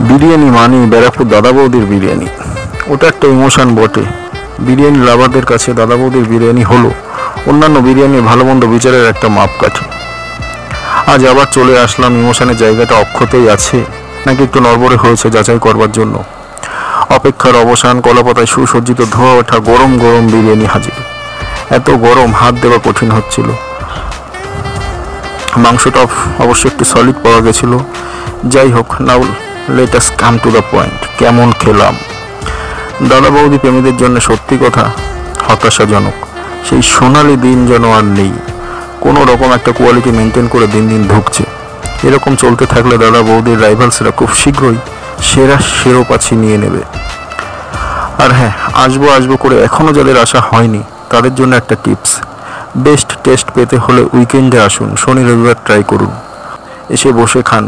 বিরিয়ানি মানে ব্যারাকপুর দাদা বৌদির বিরিয়ানি, ওটা একটা ইমোশন বটে। বিরিয়ানি লাভারদের কাছে দাদা বৌদির বিরিয়ানি হলো অন্যান্য বিরিয়ানির ভালো মন্দ বিচারের একটা মাপকাঠি। আজ আবার চলে আসলাম ইমোশনের জায়গাটা অক্ষতই আছে নাকি একটু নড়বড়ে হয়েছে যাচাই করবার জন্য। অপেক্ষার অবসান, কলাপাতায় সুসজ্জিত ধোয়া ওঠা গরম গরম বিরিয়ানি হাজির। এত গরম হাত দেওয়া কঠিন হচ্ছিল। মাংসটা অবশ্য একটু সলিড পাওয়া গেছিল। যাই হোক, now let us come to the point. কেমন খেলাম? দাদা বৌদি প্রেমীদের জন্য সত্যি কথা হতাশাজনক। সেই সোনালি দিন যেন আর নেই। কোনো রকম একটা কোয়ালিটি মেনটেন করে দিন দিন ধুকছে। এরকম চলতে থাকলে দাদা বৌদির রাইভালসরা খুব শীঘ্রই সেরা শিরোপা ছিনিয়ে নেবে। আর হ্যাঁ, আসবো করে এখনও যাদের আশা হয়নি তাদের জন্য একটা টিপস। বেস্ট টেস্ট পেতে হলে উইকেন্ডে আসুন, শনি রবিবার ট্রাই করুন, এসে বসে খান।